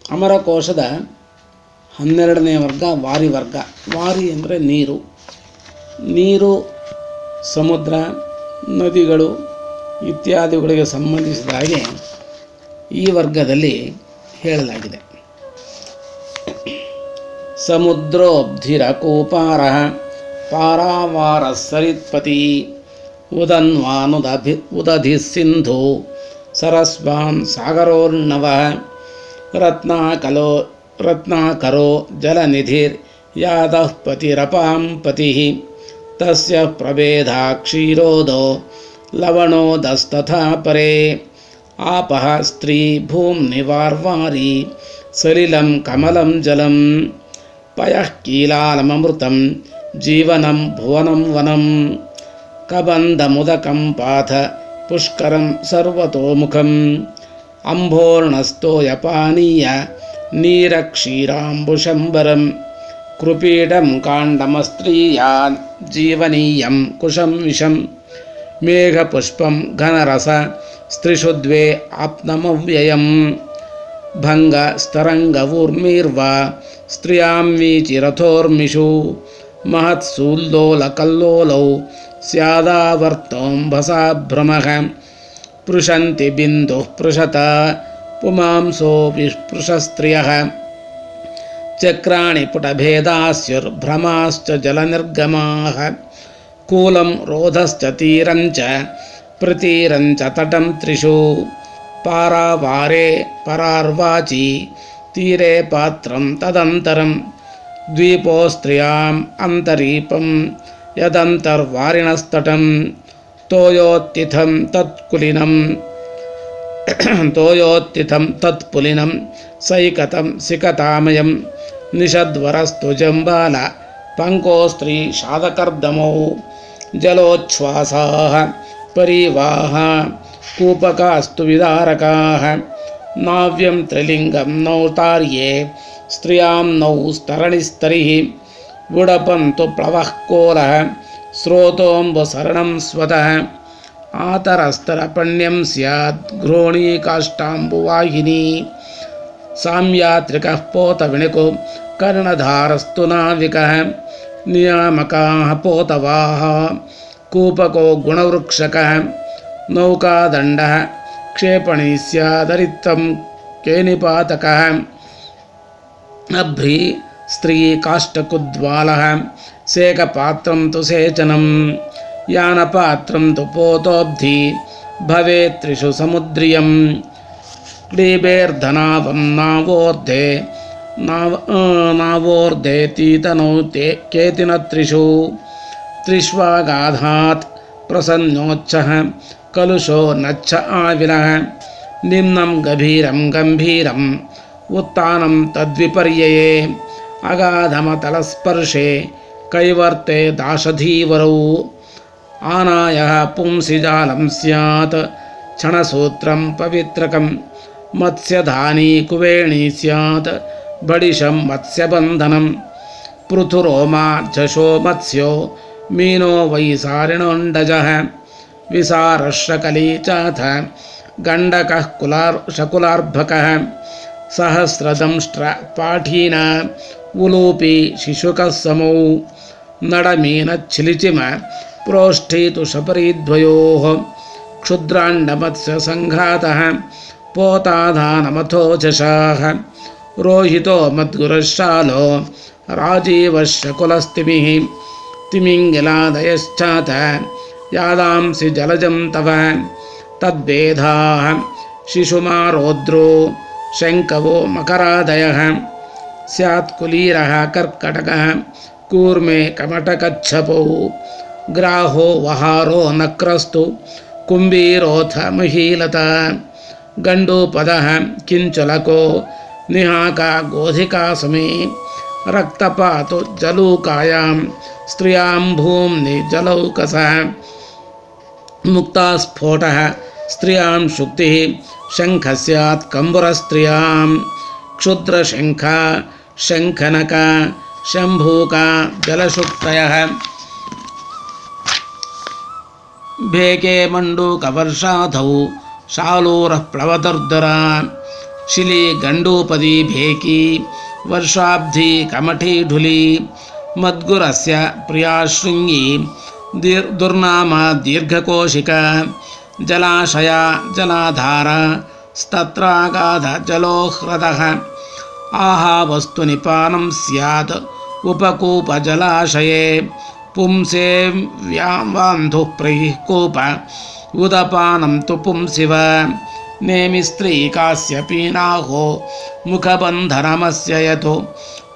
ಅಮರಕೋಶದ 12ನೇ ವರ್ಗ ವಾರಿ ವರ್ಗ. ವಾರಿ ಅಂದರೆ ನೀರು. ನೀರು ಸಮುದ್ರ, ನದಿಗಳು ಇತ್ಯಾದಿಗಳಿಗೆ ಸಂಬಂಧಿಸಿದ ಹಾಗೆ ಈ ವರ್ಗದಲ್ಲಿ ಹೇಳಲಾಗಿದೆ. ಸಮುದ್ರೋಬ್ಧಿರಕೂಪಾರ ಪಾರಾವಾರ ಸರಿತ್ಪತಿ ಉದಧಿ ಸಿಂಧು ಸರಸ್ವಾನ್ ಸಾಗರೋರ್ಣವ ರತ್ನಾಕರೋ ಜಲನಿಧಿರ್ ಯಾದಃ ಪತಿರಪಾಂ ಪತಿ ತಸ್ಯ ಪ್ರಭೇದಾ ಕ್ಷೀರೋದೋ ಲವಣೋದಸ್ತಥಾ ಪರೇ ಆಪಃ ಸ್ತ್ರೀ ಭೂಮ್ನಿವಾರ್ವಾರಿ ಸಲಿಲಂ ಕಮಲಂ ಜಲಂ ಪಯಃ ಕೀಲಾಲಮೃತಂ ಜೀವನಂ ಭುವನಂ ವನಂ ಕಬಂಧಮುದಕಂ ಪಾಥ ಪುಷ್ಕರಂ ಸರ್ವತೋಮುಖಂ ಅಂಭೋರ್ಣಸ್ತೋಯಪಾನೀಯ ನೀರಕ್ಷೀರಾಂಬುಶಂಬರಂ ಕೃಪೀಡಂ ಕಾಂಡಮಸ್ತ್ರೀಯಾನ್ ಜೀವನೀಯಂ ಕುಶಂ ವಿಷಂ ಮೇಘಪುಷ್ಪಂ ಘನರಸ ಸ್ತ್ರೀಷು ದ್ವೇ ಆಪ್ನಮವ್ಯಯಂ ಭಂಗ ಸ್ತರಂಗವೂರ್ಮಿರ್ವಾ ಸ್ತ್ರಿಯಾಂ ವೀಚಿರಥೋರ್ಮಿಷು ಮಹತ್ಸೂಲ್ಲೋಲಕಲ್ಲೋಲೌ ಸ್ಯಾದಾವರ್ತೋಂಭಸಾ ಭ್ರಮಃ ಪೃಶಂತಿ ಬಿಂದುಃ ಪೃಶತ ಪುಮಾಂಸೋ ವಿಸ್ಪೃಶಸ್ತ್ರಿಯಃ ಚಕ್ರಾಣಿ ಪುಟಭೇದಾಸ್ಯುರ್ಭ್ರಮಾಶ್ಚ ಜಲನಿರ್ಗಮಾಃ ಕೂಲಂ ರೋಧಶ್ಚ ತೀರಂಚ ಪ್ರತೀರಂಚ ತಟಂ ತ್ರಿಷು ಪಾರಾವಾರೆ ಪರಾರ್ವಾಚಿ ತೀರೆ ಪಾತ್ರಂ ತದಂತರಂ ದ್ವೀಪೋಸ್ತ್ರಿಯಾಂ ಅಂತರೀಪಂ ಯದಂತರ್ವಾರಿಣಸ್ತಟಂ ತೋಯೋತ್ತಿಥಂ ತತ್ಪುಲಿನಂ ಸೈಕತಂ ಸಿಕತಾಮಯಂ ನಿಷದ್ವರಸ್ತು ಜಂಬಾಲ ಪಂಕೋಸ್ತ್ರೀ ಶಾದಕರ್ದಮೌ ಜಲೋಚ್ಛ್ವಾಸಾಃ ಪರಿವಾಹ ಕೂಪಕಾಸ್ತು ವಿದಾರಕಾಃ ನಾವ್ಯಂ ತ್ರಿಲಿಂಗಂ ನೌತಾರ್ಯೇ ಸ್ತ್ರಿಯಾಂ ನೌ ಸ್ತರಣಿಸ್ತರಿಃ ಬುಡಪಂತು ಪ್ಲವಃ ಕೋಲಃ ಸ್ರೋತೋಂಬುಸರಣಂ ಸ್ವತಃ ಆತರಸ್ತರಪಣ್ಯಂ ಸ್ಯಾದ್ ಘ್ರೋಣೀಕಾಷ್ಟಾಂಬುವಾಹಿನಿ ಸಾಮ್ಯಾತ್ರಿಕಃ ಪೋತವಿಣಿಕೋ ಕರ್ಣಧಾರಸ್ತು ನಾವಿಕಃ ನಿಯಾಮಕಾಃ ಪೋತವಾಹ ಕೂಪಕೋ ಗುಣವೃಕ್ಷಕಃ ನೌಕಾದಂಡಃ ಕ್ಷೇಪಣಿ ಸ್ಯಾದರಿತ್ತಂ ಕೇನಿಪಾತಕಃ ಅಭ್ರಿ ಸ್ತ್ರೀ ಕಾಷ್ಟಕುದ್ವಾಲಃ ಸೇಕಪಾತ್ರಂ ತು ಸೇಚನಂ ಯಾನಪಾತ್ರಂ ತು ಪೋತೋಬ್ಧಿ ಭವೇತ್ ತ್ರಿಷು ಸಮುದ್ರಿಯಂ ಕ್ಲೀಬೇರ್ಧನಾವಂ ನಾವೋರ್ಧೆ ತೀತನೌ ಕೇತಿನ ತ್ರಿಷು ತ್ರಿಷ್ವಾಗಾಧಾತ್ ಪ್ರಸನ್ನೋಚ್ಛಃ ಕಲುಷೋ ನಚ್ಛ ಆವಿನಃ ನಿಮ್ನಂ ಗಂಭೀರಂ ಉತ್ಥಾನಂ ತದ್ವಿಪರ್ಯಯೇ ಅಗಾಧಮತಲಸ್ಪರ್ಶೆ ಕೈವರ್ತೆ ದಾಶಧೀವರೌ ಆನಾಯಃ ಪುಂಸಿ ಜಾಲಂ ಸ್ಯಾತ್ ಕ್ಷಣಸೂತ್ರಂ ಪವಿತ್ರಕಂ ಮತ್ಸ್ಯಧಾನಿ ಕುವೇಣಿ ಸ್ಯಾತ್ ಬಡಿಶಂ ಮತ್ಸ್ಯಬಂಧನಂ ಪೃಥುರೋಮಾರ್ಜಶೋ ಮತ್ಸ್ಯೋ ಮೀನೋ ವೈಸಾರಿಣೋಂಡಜಃ ವಿಸಾರಶ್ರಕಲಿ ಚಾಥ ಗಂಡಕಃ ಶಕುಲಾರ್ಭಕಃ ಸಹಸ್ರದಂಷ್ಟ್ರ ಪಾಠೀನ ಉಲೂಪಿ ಶಿಶುಕಃ ಸಮೌ ನಡಮೀನಚ್ಛಿಲಿಚಿಮ ಪ್ರೋಷ್ಠೀತು ಶಪರಿದ್ವಯೋಃ ಕ್ಷುದ್ರಾಂಡಮತ್ಸ್ಯ ಸಂಘಾತಃ ಪೋತಾಧಾನಮಥೋಜಶಾಃ ರೋಹಿತೋ ಮದ್ಗುರಶಾಲೋ ರಾಜೀವಶಕುಲಸ್ತಿಮಿಃ ತಿಮಿಂಗಿಲಾದಯಶ್ಚಾತ ಯಾದಾಂಸಿ ಜಲಜಂ ತವ ತದ್ವೇದಾಃ ಶಿಶುಮಾರೋದ್ರೋ ಶಂಕವೋ ಮಕರಾದಯಃ ಸ್ಯಾತ್ಕುಲೀರಃ ಕರ್ಕಟಕಃ ಕೂರ್ಮೆ ಕಮಟಕಚ್ಛಪೌ ಗ್ರಾಹೋ ವಹಾರೋ ನಕ್ರಸ್ತು ಕುಂಭೀರೋಥ ಮಹೀಲತ ಗಂಡೂಪದಃ ಕಿಂಚುಲಕೋ ನಿಹಾಕ ಗೋಧಿಕಾ ಸಮೇ ರಕ್ತಪಾತು ಜಲೂಕಾಯಾಂ ಸ್ತ್ರಿಯಾಂ ಭೂಮ್ನಿ ಜಲೌಕಸಃ ಮುಕ್ತಾಸ್ಫೋಟಃ ಸ್ತ್ರಿಯಾಂ ಶುಕ್ತಿಃ ಶಂಖ ಸ್ಯಾತ್ ಕಂಬುರಸ್ತ್ರಿಯಾಂ ಕ್ಷುದ್ರಶಂಖ ಶಂಖನಕ ಶಂಭೂಕ ಜಲಶುಕ್ತಯಃ ಭೇಕೆ ಮಂಡೂಕವರ್ಷಾಧೌ ಶಾಲೂರಃ ಪ್ಲವತರ್ಧರ ಶಿಲಿ ಗಂಡೂಪದಿ ಭೇಕಿ ವರ್ಷಾಬ್ಧಿ ಕಮಠಿ ಢುಲಿ ಮದ್ಗುರಸ್ಯ ಪ್ರಿಯಾ ಶೃಂಗಿ ದುರ್ನಾಮ ದೀರ್ಘಕೋಶಿಕ ಜಲಾಶಯ ಜಲಾಧಾರ ಸ್ತತ್ರಾಗಾಧ ಜಲೋಹ್ರದಃ ಆಹಾ ವಸ್ತು ನಿಪಾನಂ ಸ್ಯಾತ್ ಉಪಕೂಪ ಜಲಾಶಯೇ ಪುಂಸೇ ವ್ಯಾವಾಂಧು ಪ್ರೈಃ ಕೂಪ ಉದಪಾನಂ ತು ಪುಂಸಿವ ನೇಮಿ ಸ್ತ್ರೀ ಕಾಸ್ಯ ಪೀನಾಹೋ ಮುಖಬಂಧನಮಸ್ಯ ಯಥೋ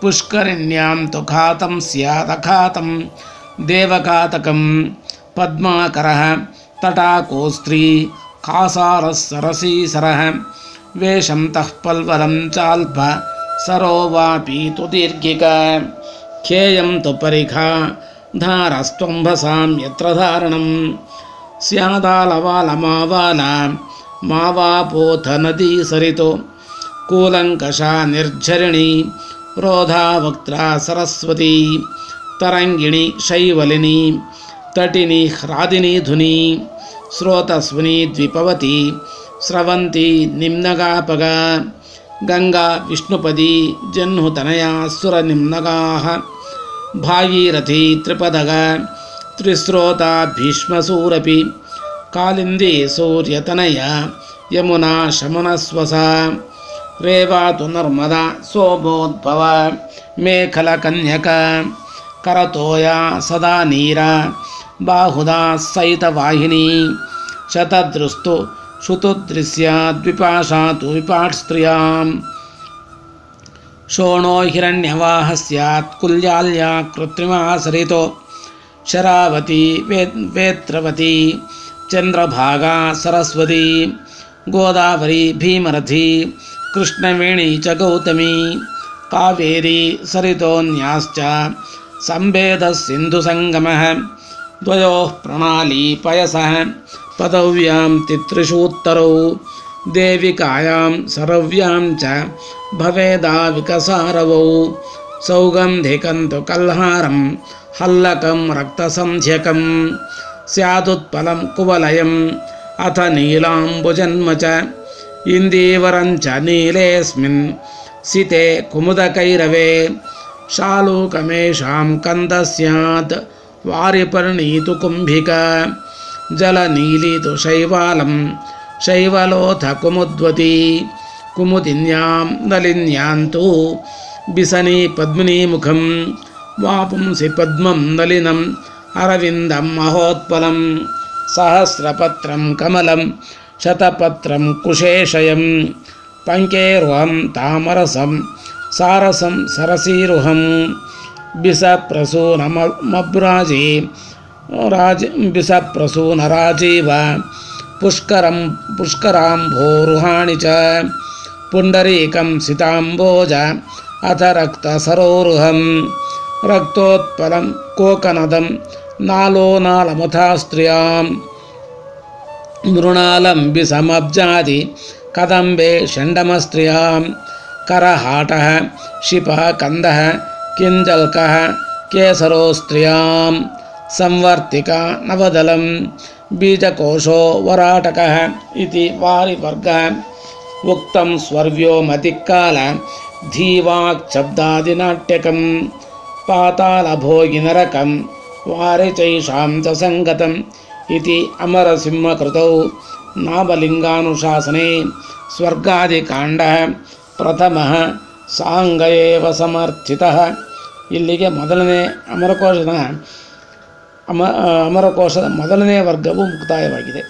ಪುಷ್ಕರಿಣ್ಯಾಂ ತು ಖಾತಂ ಸ್ಯಾದಖಾತಂ ದೇವಕಾತಕಂ ಪದ್ಮಾಕರಃ ತಟಾಕೋ ಸ್ತ್ರೀ ಕಾಸಾರಃ ಸರಸೀಸರಃ ವೇಷಂತಃ ಪಲ್ವಲಂ ಚಾಲ್ಪ ಸರೋ ವಾಪಿ ತು ದೀರ್ಘಿಕ ಖೇಯಂ ತು ಪರಿಖಾ ಧಾರಸ್ತ್ವಂಭಸಾಂ ಯತ್ರ ಧಾರಣಂ ಸ್ಯಾದಾಲವಾಲಮಾವಾಲ ಮಾವಾಪೋಥ ನದೀ ಸರಿತೋ ಕೂಲಂಕಷಾ ನಿರ್ಝರಿಣಿ ರೋಧಾ ವಕ್ತ್ರಾ ಸರಸ್ವತಿ ತರಂಗಿಣಿ ಶೈವಲಿನಿ ತಟಿನಿ ಹ್ರಾದಿನಿ ಧುನಿ ಸ್ರೋತಸ್ವಿನಿ ದ್ವಿಪವತಿ ಸ್ರವಂತಿ ನಿಮ್ನಗಾಪಗ ಗಂಗಾ ವಿಷ್ಣುಪದಿ ಜಹ್ನುತನಯಾ ಸುರ ನಿಮ್ನಗಾಃ ಭಾಗೀರಥಿ ತ್ರಿಪದಗ ತ್ರಿಸ್ರೋತ ಭೀಷ್ಮಸೂರಪಿ ಕಾಲಿಂದಿ ಸೂರ್ಯತನಯ ಯಮುನಾ ಶಮನಸ್ವಸ ರೇವಾತು ನರ್ಮದಾ ಸೋಮೋದ್ಭವ ಮೇಖಲಕನ್ಯಕ ಕರತೋಯ ಸದಾ ನೀರ ಬಾಹುದಾ ಸೈತವಾಹಿನಿ ಶತದೃಸ್ತು ಶುತುದೃಶ್ಯ ದ್ವಿಪಾಶಾತು ವಿಪಾಟ್ ಸ್ತ್ರಿಯಾಂ ಶೋಣೋ ಹಿರಣ್ಯವಾಹ ಸ್ಯಾತ್ ಕುಲ್ಯಾಲ್ಯ ಕೃತ್ರಿಮಾ ಸರಿತೋ ಶರಾವತಿ ವೇತ್ರವತಿ ಚಂದ್ರಭಾಗಾ ಸರಸ್ವತಿ ಗೋದಾವರಿ ಭೀಮರಥಿ ಕೃಷ್ಣವೇಣಿ ಚ ಗೌತಮಿ ಕಾವೇರಿ ಸರಿತೋನ್ಯಾಶ್ಚ ಸಂಭೇದ ಸಿಂಧು ಸಂಗಮಃ ದ್ವಯೋಃ ಪ್ರಣಾಲಿ ಪಯಸಃ ಪದವ್ಯಾಂ ತಿತ್ರಿಷೂತ್ತರೌ ದೇವಿಕಾಯಾಂ ಸರವ್ಯಾಂ ಚ ಭವೇದಾ ವಿಕಸಾರವೌ ಸೌಗಂಧಿಕಂತು ಕಲ್ಹಾರಂ ಹಲ್ಲಕಂ ರಕ್ತಸಂಧ್ಯಕಂ ಸ್ಯಾದುತ್ಪಲಂ ಕುವಲಯಂ ಅಥ ನೀಲಾಂಬುಜನ್ಮ ಚ ಇಂದೀವರಂಚ ನೀಲೇಸ್ಮಿನ್ ಸಿತೆ ಕುಮುದಕೈರವೆ ಶಾಲೂಕಮೇಷಾಂ ಕಂದ ಸ್ಯಾತ್ ವಾರಿಪರ್ಣೀತು ಕುಂಭಿಕ ಜಲನೀಲಿತು ಶೈವಾಲಂ ಶೈವಲೋಥ ಕುಮುದ್ವತಿ ಕುಮುದಿನ್ಯಾಂ ನಲಿನ್ಯಾಂತೂ ಬಿಸನಿ ಪದ್ಮಿನಿ ಮುಖಂ ವಾಪುಂಸಿ ಪದ್ಮಂ ನಲಿನಂ ಅರವಿಂದಂ ಮಹೋತ್ಪಲಂ ಸಹಸ್ರಪತ್ರಂ ಕಮಲಂ ಶತಪತ್ರಂ ಕುಶೇಷಯಂ ಪಂಕೇರುಹಂ ತಾಮರಸಂ ಸಾರಸಂ ಸರಸೀರುಹಂ ಬಿಸಪ್ರಸೂನಮಬ್ರಾಜಿ ಬಿಸಪ್ರಸೂನರಾಜೀವ ಪುಷ್ಕರಾಂಭೋರುಹಾಣಿ ಚ ಪುಂಡರೀಕಂ ಸಿತಾಂಬೋಜ ಅಥ ರಕ್ತಸರೋರುಹಂ ರಕ್ತೋತ್ಪಲಂ ಕೋಕನದಂ ನಾಲೋನಾಲಮಥಾ ಸ್ತ್ರಿಯಾಂ ಮೃಣಾಲಂ ಬಿಸಮಬ್ಜಾದಿ ಕದಂಬೆ ಷಂಡಮಸ್ತ್ರಿಯಾಂ ಕರಹಾಟಃ ಶಿಪಃ ಕಂದಃ ಕಿಂಜಲ್ಕಃ ಕೇಸರೋ ಸ್ತ್ರಿಯಾಂ ಸಂವರ್ತಿಕಾ ನವದಲಂ ಬೀಜಕೋಶೋ ವರಾಟಕಃ ಇತಿ ವಾರಿವರ್ಗಃ ಉಕ್ತಂ ಸ್ವರ್ವ್ಯೋ ಮತಿಕ್ಕಾಲ ಧೀವಾಕ್ಶಬ್ದಾದಿನಾಟ್ಯಕಂ ಪಾತಾಳಭೋಗಿನರಕಂ ವಾರಿಚೈಷಾಂ ಚ ಸಂಗತಂ ಇತಿ ಅಮರಸಿಂಹಕೃತೌ ನಾಮಲಿಂಗಾನುಶಾಸನೆ ಸ್ವರ್ಗಾದಿಕಾಂಡಃ ಪ್ರಥಮಃ ಸಾಂಗ ಏವ ಸಮರ್ಥಿತಃ. ಇಲ್ಲಿಗೆ ಮೊದಲನೇ ಅಮರಕೋಶದ ಮೊದಲನೇ ವರ್ಗವು ಮುಕ್ತಾಯವಾಗಿದೆ.